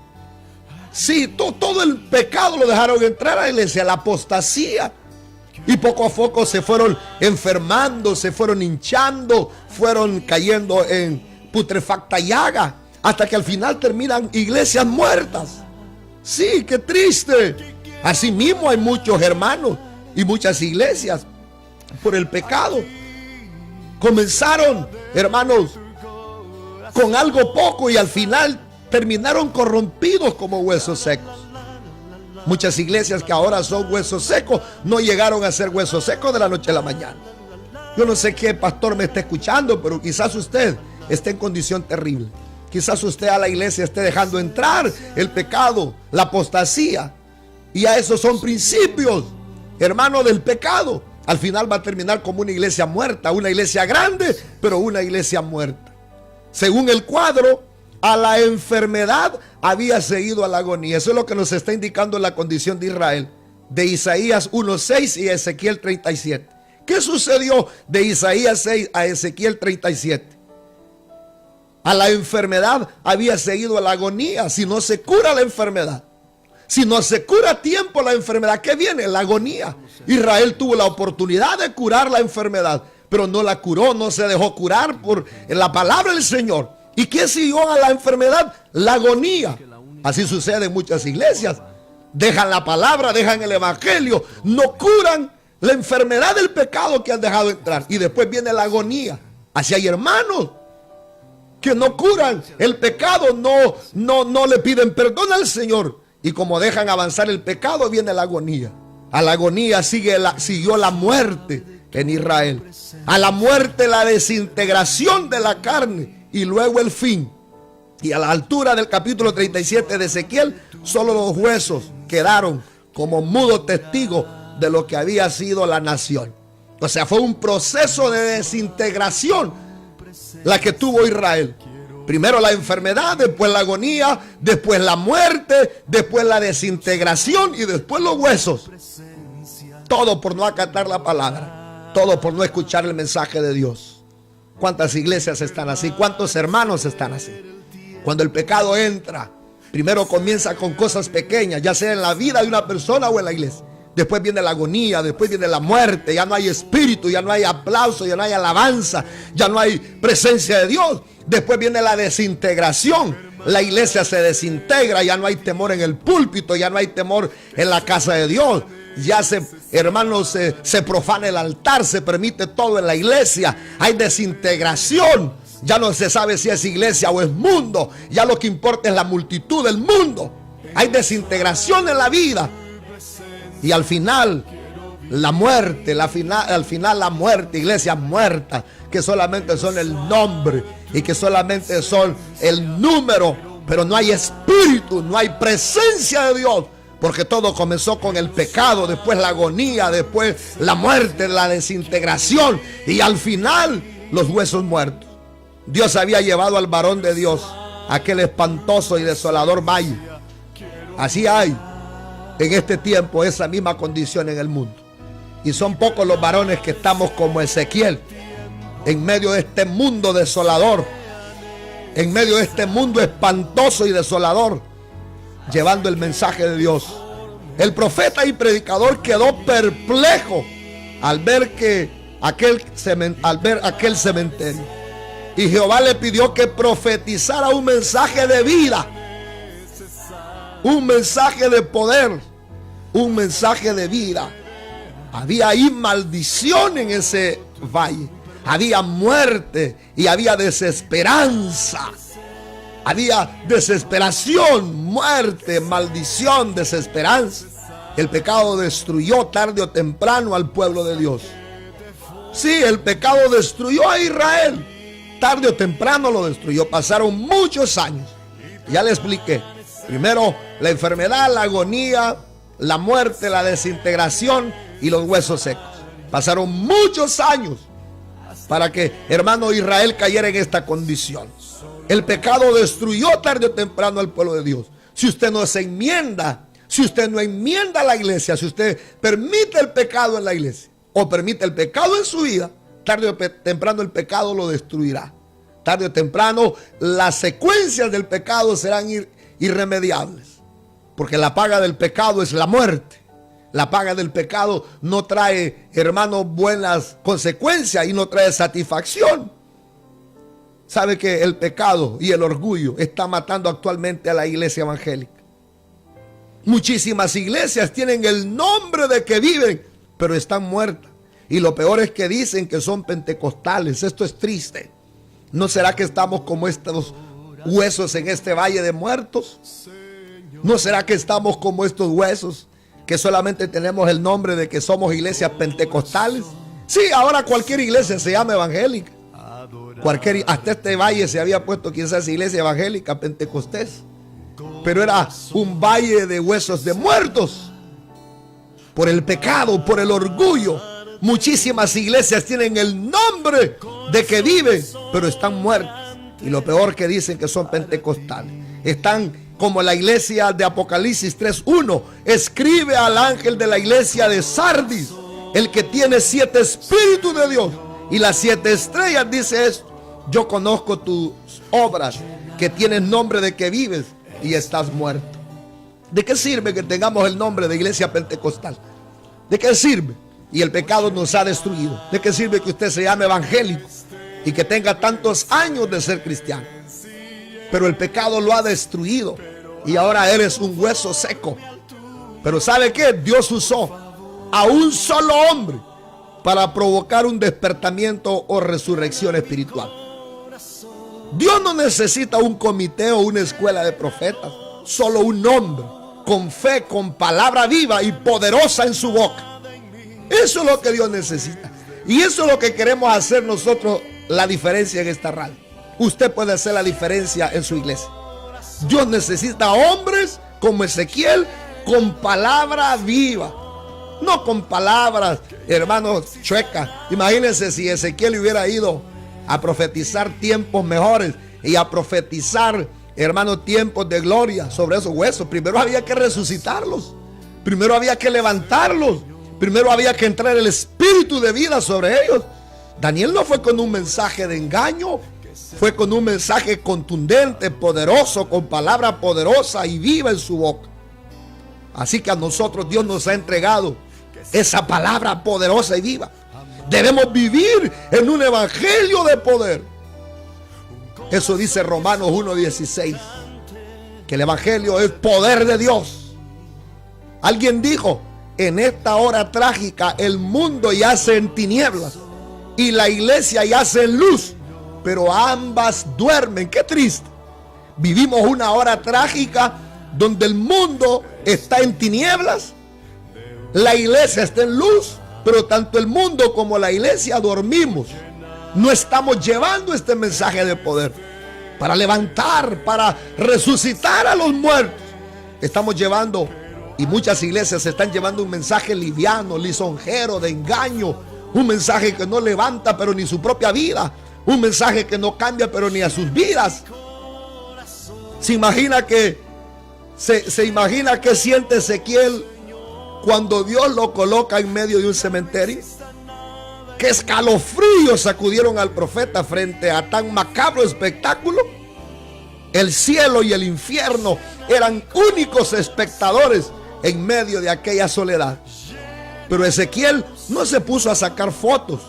Sí, todo el pecado lo dejaron entrar a la iglesia, la apostasía. Y poco a poco se fueron enfermando, se fueron hinchando, fueron cayendo en putrefacta llaga, hasta que al final terminan iglesias muertas. Sí, qué triste. Así mismo hay muchos hermanos y muchas iglesias por el pecado. Comenzaron, hermanos, con algo poco y al final terminaron corrompidos como huesos secos. Muchas iglesias que ahora son huesos secos no llegaron a ser huesos secos de la noche a la mañana. Yo no sé qué pastor me está escuchando, pero quizás usted esté en condición terrible. Quizás usted a la iglesia esté dejando entrar el pecado, la apostasía. Y a esos son principios, hermano, del pecado. Al final va a terminar como una iglesia muerta, una iglesia grande, pero una iglesia muerta. Según el cuadro, a la enfermedad había seguido a la agonía. Eso es lo que nos está indicando la condición de Israel, de Isaías 1:6 y Ezequiel 37. ¿Qué sucedió de Isaías 6 a Ezequiel 37? A la enfermedad había seguido a la agonía. Si no se cura la enfermedad, si no se cura a tiempo la enfermedad, ¿qué viene? La agonía. Israel tuvo la oportunidad de curar la enfermedad, pero no la curó, no se dejó curar por la palabra del Señor. ¿Y qué siguió a la enfermedad? La agonía. Así sucede en muchas iglesias. Dejan la palabra, dejan el evangelio, no curan la enfermedad del pecado que han dejado entrar. Y después viene la agonía. Así hay hermanos que no curan el pecado, no le piden perdón al Señor. Y como dejan avanzar el pecado, viene la agonía. A la agonía siguió la muerte en Israel. A la muerte la desintegración de la carne. Y luego el fin. Y a la altura del capítulo 37 de Ezequiel, solo los huesos quedaron como mudos testigos de lo que había sido la nación. O sea, fue un proceso de desintegración la que tuvo Israel. Primero la enfermedad, después la agonía, después la muerte, después la desintegración y después los huesos. Todo por no acatar la palabra, todo por no escuchar el mensaje de Dios. ¿Cuántas iglesias están así? ¿Cuántos hermanos están así? Cuando el pecado entra, primero comienza con cosas pequeñas, ya sea en la vida de una persona o en la iglesia. después viene la agonía, después viene la muerte, ya no hay espíritu, ya no hay aplauso, ya no hay alabanza, ya no hay presencia de Dios. Después viene la desintegración, la iglesia se desintegra, ya no hay temor en el púlpito, ya no hay temor en la casa de Dios. Ya hermanos, se profana el altar, se permite todo en la iglesia, hay desintegración, ya no se sabe si es iglesia o es mundo, ya lo que importa es la multitud del mundo, hay desintegración en la vida. Y al final, la muerte, al final la muerte, iglesias muertas, que solamente son el nombre y que solamente son el número, pero no hay espíritu, no hay presencia de Dios. Porque todo comenzó con el pecado, después la agonía, después la muerte, la desintegración y al final los huesos muertos. Dios había llevado al varón de Dios a aquel espantoso y desolador valle. Así hay en este tiempo esa misma condición en el mundo. Y son pocos los varones que estamos como Ezequiel, en medio de este mundo desolador, en medio de este mundo espantoso y desolador, llevando el mensaje de Dios. El profeta y predicador quedó perplejo al ver aquel cementerio. Y Jehová le pidió que profetizara un mensaje de vida, un mensaje de poder, un mensaje de vida. Había ahí maldición en ese valle, había muerte y había desesperanza. Había desesperación, muerte, maldición, desesperanza. El pecado destruyó tarde o temprano al pueblo de Dios. Sí, el pecado destruyó a Israel. Tarde o temprano lo destruyó. Pasaron muchos años. Ya le expliqué. Primero la enfermedad, la agonía, la muerte, la desintegración y los huesos secos. Pasaron muchos años para que, hermano, Israel cayera en esta condición. El pecado destruyó tarde o temprano al pueblo de Dios. Si usted no se enmienda, si usted no enmienda la iglesia, si usted permite el pecado en la iglesia o permite el pecado en su vida, tarde o temprano el pecado lo destruirá. Tarde o temprano las secuencias del pecado serán irremediables. Porque la paga del pecado es la muerte. La paga del pecado no trae, hermano, buenas consecuencias y no trae satisfacción. Sabe que el pecado y el orgullo está matando actualmente a la iglesia evangélica. Muchísimas iglesias tienen el nombre de que viven, pero están muertas. Y lo peor es que dicen que son pentecostales. Esto es triste. ¿No será que estamos como estos huesos en este valle de muertos? ¿No será que estamos como estos huesos que solamente tenemos el nombre de que somos iglesias pentecostales? Sí, ahora cualquier iglesia se llama evangélica. Hasta este valle se había puesto quizás iglesia evangélica pentecostés, pero era un valle de huesos de muertos por el pecado, por el orgullo. Muchísimas iglesias tienen el nombre de que viven, pero están muertas. Y lo peor que dicen que son pentecostales. Están como la iglesia de Apocalipsis 3:1. Escribe al ángel de la iglesia de Sardis, el que tiene 7 espíritus de Dios y las 7 estrellas, dice esto: yo conozco tus obras, que tienes nombre de que vives y estás muerto. ¿De qué sirve que tengamos el nombre de iglesia pentecostal? ¿De qué sirve? Y el pecado nos ha destruido. ¿De qué sirve que usted se llame evangélico y que tenga tantos años de ser cristiano? Pero el pecado lo ha destruido y ahora eres un hueso seco. Pero ¿sabe qué? Dios usó a un solo hombre para provocar un despertamiento o resurrección espiritual. Dios no necesita un comité o una escuela de profetas, solo un hombre con fe, con palabra viva y poderosa en su boca. Eso es lo que Dios necesita. Y eso es lo que queremos hacer nosotros, la diferencia en esta radio. Usted puede hacer la diferencia en su iglesia. Dios necesita hombres como Ezequiel con palabra viva. No con palabras, hermanos, chuecas. Imagínense si Ezequiel hubiera ido a profetizar tiempos mejores y a profetizar, hermanos, tiempos de gloria sobre esos huesos. Primero había que resucitarlos. Primero había que levantarlos. Primero había que entrar el espíritu de vida sobre ellos. Daniel no fue con un mensaje de engaño. Fue con un mensaje contundente, poderoso, con palabra poderosa y viva en su boca. Así que a nosotros Dios nos ha entregado esa palabra poderosa y viva. Debemos vivir en un evangelio de poder. Eso dice Romanos 1:16, que el evangelio es poder de Dios. Alguien dijo: en esta hora trágica el mundo yace en tinieblas y la iglesia yace en luz, pero ambas duermen. Qué triste. Vivimos una hora trágica donde el mundo está en tinieblas, la iglesia está en luz, pero tanto el mundo como la iglesia dormimos. No estamos llevando este mensaje de poder para levantar, para resucitar a los muertos. Estamos llevando, y muchas iglesias están llevando, un mensaje liviano, lisonjero, de engaño, un mensaje que no levanta pero ni su propia vida, un mensaje que no cambia pero ni a sus vidas. Se imagina que siente Ezequiel cuando Dios lo coloca en medio de un cementerio. Qué escalofríos sacudieron al profeta frente a tan macabro espectáculo. El cielo y el infierno eran únicos espectadores en medio de aquella soledad. Pero Ezequiel no se puso a sacar fotos,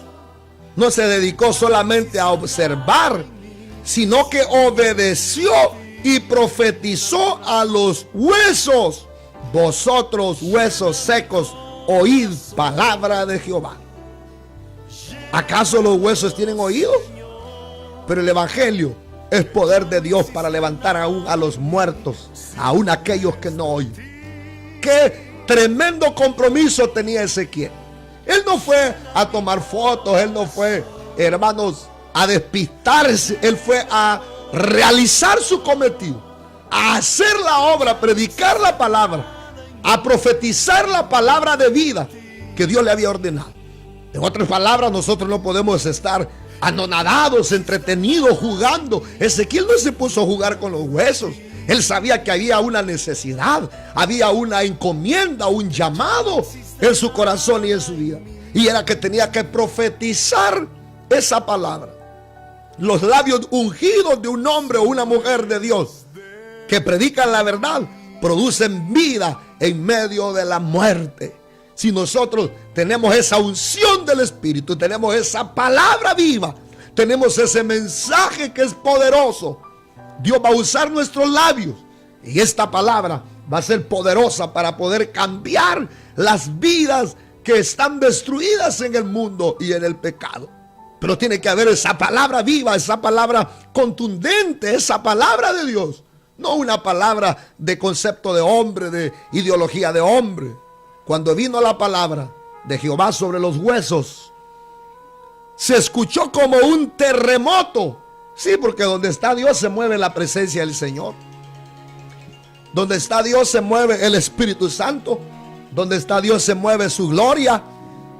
no se dedicó solamente a observar, sino que obedeció y profetizó a los huesos: vosotros, huesos secos, oíd palabra de Jehová. ¿Acaso los huesos tienen oídos? Pero el evangelio es poder de Dios para levantar aún a los muertos, aún aquellos que no oyen. Qué tremendo compromiso tenía Ezequiel. Él no fue a tomar fotos, él no fue, hermanos, a despistarse. Él fue a realizar su cometido, a hacer la obra, a predicar la palabra, a profetizar la palabra de vida que Dios le había ordenado. En otras palabras, nosotros no podemos estar anonadados, entretenidos, jugando. Ezequiel no se puso a jugar con los huesos. Él sabía que había una necesidad, había una encomienda, un llamado en su corazón y en su vida. Y era que tenía que profetizar esa palabra. Los labios ungidos de un hombre o una mujer de Dios que predican la verdad producen vida en medio de la muerte. Si nosotros tenemos esa unción del Espíritu, tenemos esa palabra viva, tenemos ese mensaje que es poderoso, Dios va a usar nuestros labios y esta palabra va a ser poderosa para poder cambiar las vidas que están destruidas en el mundo y en el pecado. Pero tiene que haber esa palabra viva, esa palabra contundente, esa palabra de Dios, no una palabra de concepto de hombre, de ideología de hombre. Cuando vino la palabra de Jehová sobre los huesos, se escuchó como un terremoto. Sí, porque donde está Dios se mueve la presencia del Señor. Donde está Dios se mueve el Espíritu Santo. Donde está Dios se mueve su gloria.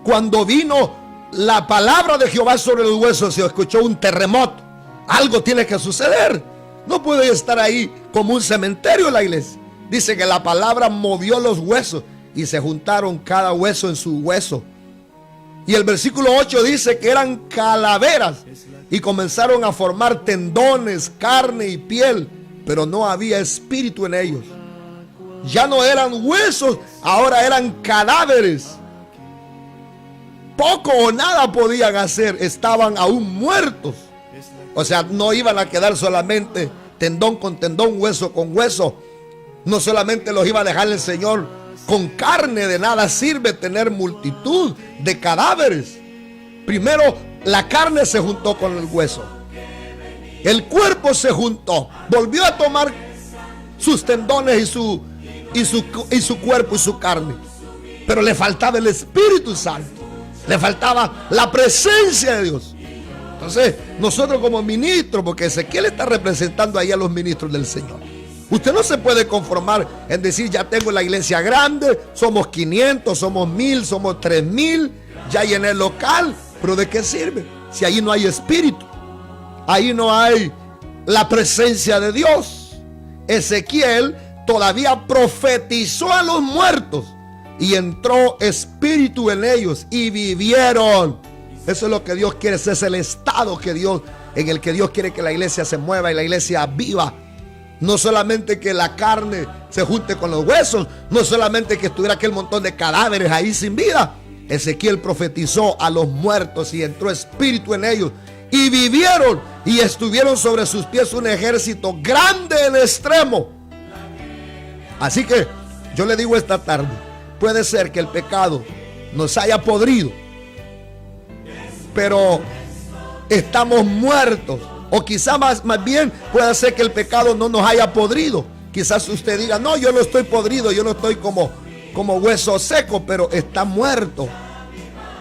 Cuando vino la palabra de Jehová sobre los huesos, se escuchó un terremoto. Algo tiene que suceder. No puede estar ahí como un cementerio en la iglesia. Dice que la palabra movió los huesos y se juntaron cada hueso en su hueso. Y el versículo 8 dice que eran calaveras y comenzaron a formar tendones, carne y piel, pero no había espíritu en ellos. Ya no eran huesos, ahora eran cadáveres. Poco o nada podían hacer, estaban aún muertos. O sea, no iban a quedar solamente tendón con tendón, hueso con hueso. No solamente los iba a dejar el Señor con carne. De nada sirve tener multitud de cadáveres. Primero la carne se juntó con el hueso, el cuerpo se juntó, volvió a tomar sus tendones y su cuerpo y su carne, pero le faltaba el Espíritu Santo, le faltaba la presencia de Dios. Entonces nosotros como ministros, porque Ezequiel está representando ahí a los ministros del Señor, usted no se puede conformar en decir: ya tengo la iglesia grande, somos 500, somos 1000, somos 3000, ya llené el local. Pero ¿de qué sirve si ahí no hay espíritu? Ahí no hay la presencia de Dios. Ezequiel todavía profetizó a los muertos y entró espíritu en ellos y vivieron. Eso es lo que Dios quiere, ese es el estado que Dios, en el que Dios quiere que la iglesia se mueva y la iglesia viva. No solamente que la carne se junte con los huesos, no solamente que estuviera aquel montón de cadáveres ahí sin vida. Ezequiel profetizó a los muertos y entró espíritu en ellos y vivieron y estuvieron sobre sus pies un ejército grande en extremo. Así que yo le digo esta tarde, puede ser que el pecado nos haya podrido, pero estamos muertos. O quizá más bien puede ser que el pecado no nos haya podrido. Quizás usted diga, no, yo no estoy podrido, yo no estoy como hueso seco, pero está muerto.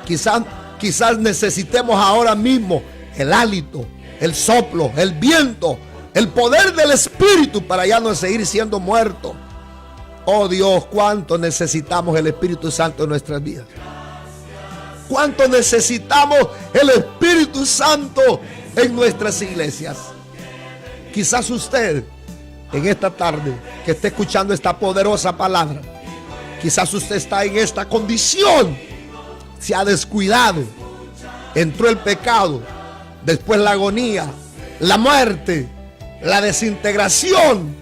Quizás necesitemos ahora mismo el hálito, el soplo, el viento, el poder del Espíritu para ya no seguir siendo muerto. Oh Dios, cuánto necesitamos el Espíritu Santo en nuestras vidas. Cuánto necesitamos el Espíritu Santo en nuestras iglesias. Quizás usted en esta tarde que esté escuchando esta poderosa palabra, quizás usted está en esta condición, se ha descuidado, entró el pecado, después la agonía, la muerte, la desintegración.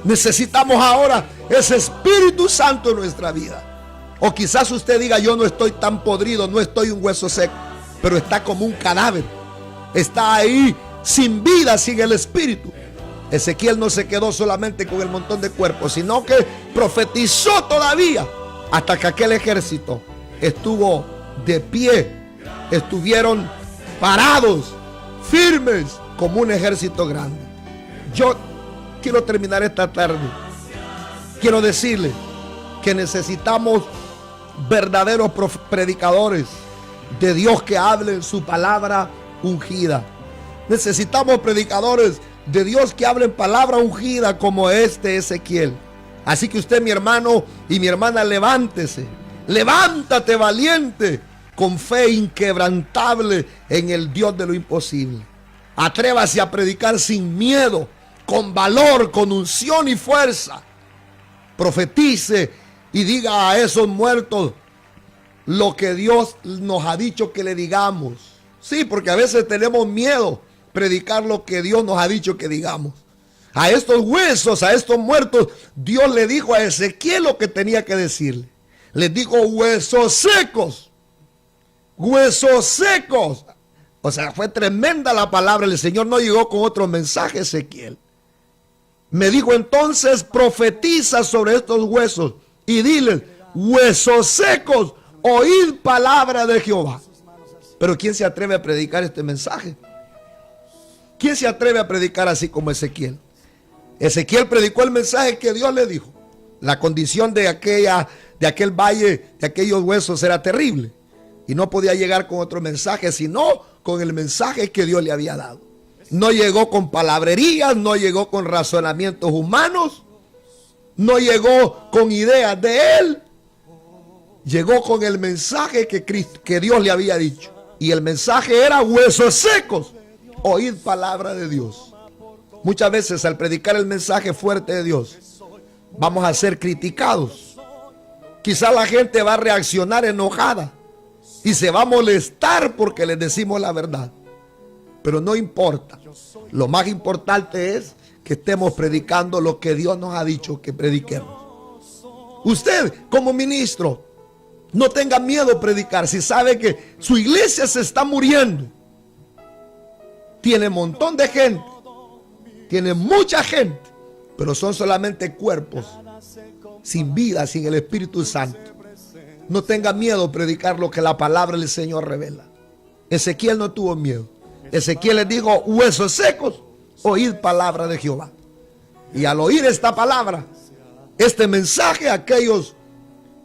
Necesitamos ahora ese Espíritu Santo en nuestra vida. O quizás usted diga, yo no estoy tan podrido, no estoy un hueso seco, pero está como un cadáver. Está ahí sin vida, sin el Espíritu. Ezequiel no se quedó solamente con el montón de cuerpos, sino que profetizó todavía hasta que aquel ejército estuvo de pie. Estuvieron parados, firmes, como un ejército grande. Yo quiero terminar esta tarde. Quiero decirle que necesitamos verdaderos predicadores de Dios que hablen su palabra ungida. Necesitamos predicadores de Dios que hablen palabra ungida como este Ezequiel. Así que usted, mi hermano y mi hermana, levántese. Levántate valiente, con fe inquebrantable en el Dios de lo imposible. Atrévase a predicar sin miedo, con valor, con unción y fuerza. Profetice y diga a esos muertos lo que Dios nos ha dicho que le digamos. Sí, porque a veces tenemos miedo predicar lo que Dios nos ha dicho que digamos. A estos huesos, a estos muertos, Dios le dijo a Ezequiel lo que tenía que decirle. Les dijo, huesos secos. Huesos secos. O sea, fue tremenda la palabra. El Señor no llegó con otro mensaje, Ezequiel. Me dijo entonces, profetiza sobre estos huesos y diles, huesos secos, oíd palabra de Jehová. Pero ¿quién se atreve a predicar este mensaje? ¿Quién se atreve a predicar así como Ezequiel? Ezequiel predicó el mensaje que Dios le dijo. La condición de aquel valle, de aquellos huesos era terrible. Y no podía llegar con otro mensaje, sino con el mensaje que Dios le había dado. No llegó con palabrerías, no llegó con razonamientos humanos, no llegó con ideas de él. Llegó con el mensaje que Dios le había dicho. Y el mensaje era huesos secos, oíd palabra de Dios. Muchas veces al predicar el mensaje fuerte de Dios, vamos a ser criticados. Quizá la gente va a reaccionar enojada y se va a molestar porque les decimos la verdad. Pero no importa. Lo más importante es que estemos predicando lo que Dios nos ha dicho que prediquemos. Usted, como ministro, no tenga miedo a predicar. Si sabe que su iglesia se está muriendo, tiene un montón de gente, tiene mucha gente, pero son solamente cuerpos sin vida, sin el Espíritu Santo. No tenga miedo a predicar lo que la palabra del Señor revela. Ezequiel no tuvo miedo. Ezequiel les dijo, huesos secos, oíd palabra de Jehová. Y al oír esta palabra, este mensaje, aquellos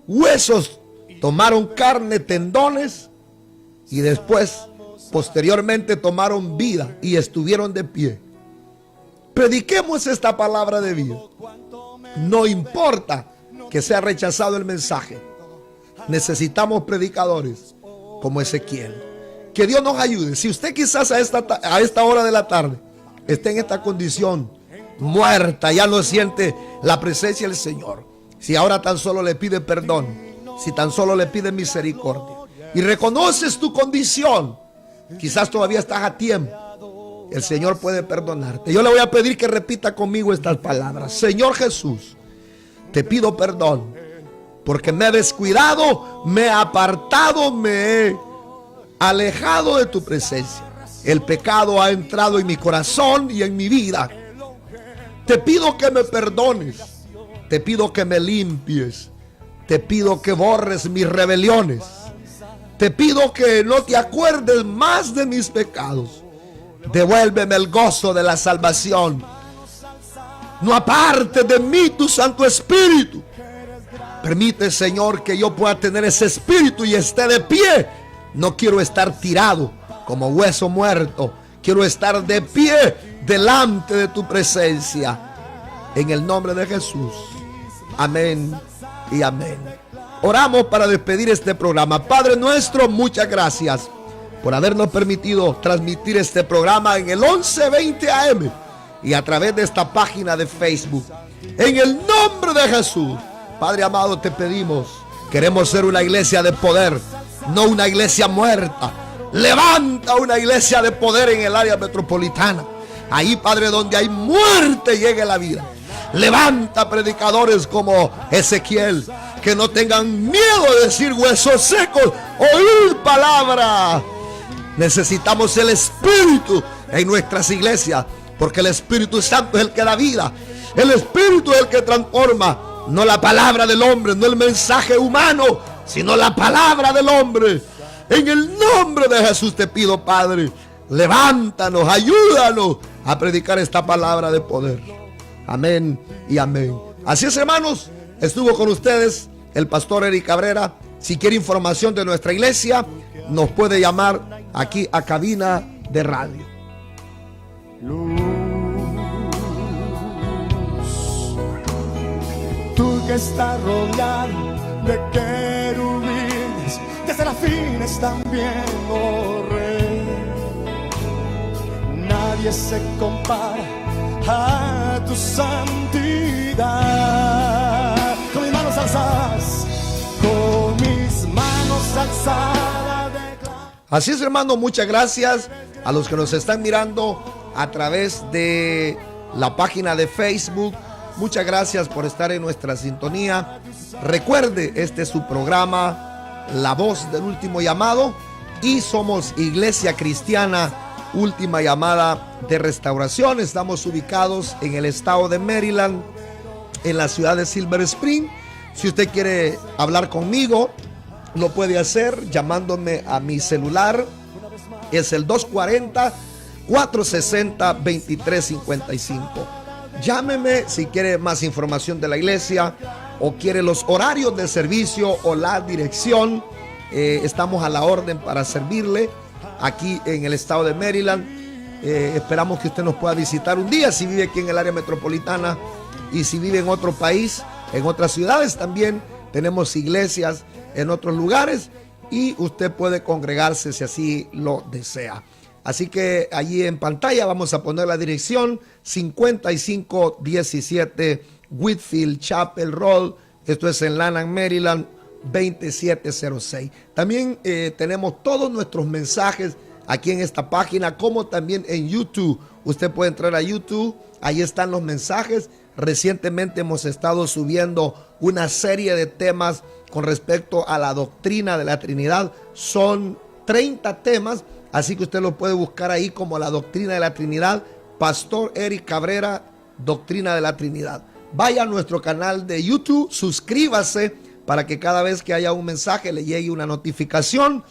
huesos tomaron carne, tendones, y después, posteriormente, tomaron vida y estuvieron de pie. Prediquemos esta palabra de vida. No importa que sea rechazado el mensaje. Necesitamos predicadores como Ezequiel. Que Dios nos ayude. Si usted quizás a esta hora de la tarde está en esta condición, muerta, ya no siente la presencia del Señor. Si ahora tan solo le pide perdón, si tan solo le pide misericordia y reconoces tu condición, quizás todavía estás a tiempo el Señor puede perdonarte. Yo le voy a pedir que repita conmigo estas palabras. Señor Jesús, te pido perdón porque me he descuidado, me he apartado, me he alejado de tu presencia. El pecado ha entrado en mi corazón y en mi vida. Te pido que me perdones. Te pido que me limpies. Te pido que borres mis rebeliones. Te pido que no te acuerdes más de mis pecados. Devuélveme el gozo de la salvación. No apartes de mí tu Santo Espíritu. Permite, Señor, que yo pueda tener ese espíritu y esté de pie. No quiero estar tirado como hueso muerto. Quiero estar de pie delante de tu presencia. En el nombre de Jesús. Amén y amén. Oramos para despedir este programa. Padre nuestro, muchas gracias por habernos permitido transmitir este programa en el 1120 AM y a través de esta página de Facebook. En el nombre de Jesús, Padre amado, te pedimos, queremos ser una iglesia de poder, no una iglesia muerta. Levanta una iglesia de poder en el área metropolitana. Ahí, Padre, donde hay muerte, llegue la vida. Levanta predicadores como Ezequiel, que no tengan miedo de decir huesos secos, oír palabra. Necesitamos el Espíritu en nuestras iglesias, porque el Espíritu Santo es el que da vida. El Espíritu es el que transforma, no la palabra del hombre, no el mensaje humano, sino la palabra del hombre. En el nombre de Jesús te pido, Padre, levántanos, ayúdanos a predicar esta palabra de poder. Amén y amén. Así es, hermanos, estuvo con ustedes el pastor Eric Cabrera. Si quiere información de nuestra iglesia, nos puede llamar aquí a cabina de radio. Luz, tú que estás rodeado de querubines, de serafines también, oh Rey. Nadie se compara a tu santidad. Con mis manos alzadas, con mis manos alzadas. Así es, hermano, muchas gracias a los que nos están mirando a través de la página de Facebook. Muchas gracias por estar en nuestra sintonía. Recuerde, este es su programa, La Voz del Último Llamado, y somos Iglesia Cristiana Última Llamada de Restauración. Estamos ubicados en el estado de Maryland, en la ciudad de Silver Spring. Si usted quiere hablar conmigo, lo puede hacer llamándome a mi celular. Es el 240-460-2355. Llámeme si quiere más información de la iglesia o quiere los horarios de servicio o la dirección. Estamos a la orden para servirle aquí en el estado de Maryland. Esperamos que usted nos pueda visitar un día si vive aquí en el área metropolitana, y si vive en otro país, en otras ciudades también tenemos iglesias en otros lugares y usted puede congregarse si así lo desea. Así que allí en pantalla vamos a poner la dirección: 5517 Whitfield Chapel Road. Esto es en Lanham, Maryland, 2706. También tenemos todos nuestros mensajes aquí en esta página, como también en YouTube. Usted puede entrar a YouTube, ahí están los mensajes. Recientemente hemos estado subiendo una serie de temas con respecto a la doctrina de la Trinidad. Son 30 temas, así que usted lo puede buscar ahí como la doctrina de la Trinidad. Pastor Eric Cabrera, doctrina de la Trinidad. Vaya a nuestro canal de YouTube, suscríbase para que cada vez que haya un mensaje le llegue una notificación.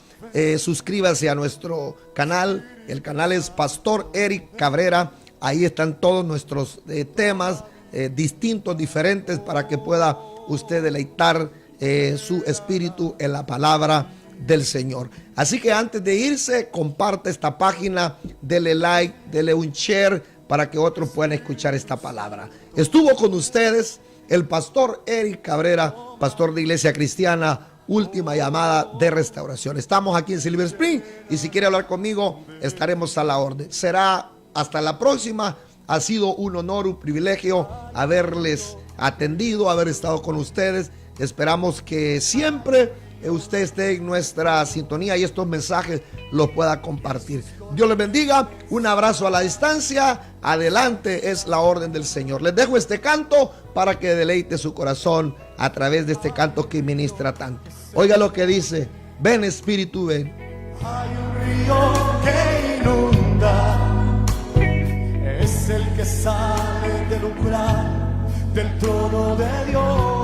Suscríbase a nuestro canal. El canal es Pastor Eric Cabrera. Ahí están todos nuestros temas distintos, diferentes, para que pueda usted deleitar su espíritu en la palabra del Señor. Así que antes de irse, comparte esta página, dele like, dele un share para que otros puedan escuchar esta palabra. Estuvo con ustedes el pastor Eric Cabrera, pastor de Iglesia Cristiana Última Llamada de Restauración. Estamos aquí en Silver Spring y si quiere hablar conmigo, estaremos a la orden. Será hasta la próxima. Ha sido un honor, un privilegio haberles atendido, haber estado con ustedes. Esperamos que siempre usted esté en nuestra sintonía y estos mensajes los pueda compartir. Dios les bendiga, un abrazo a la distancia. Adelante es la orden del Señor. Les dejo este canto para que deleite su corazón a través de este canto que ministra tanto. Oiga lo que dice: ven Espíritu, ven. Hay un río que inunda, es el que sale del umbral del trono de Dios.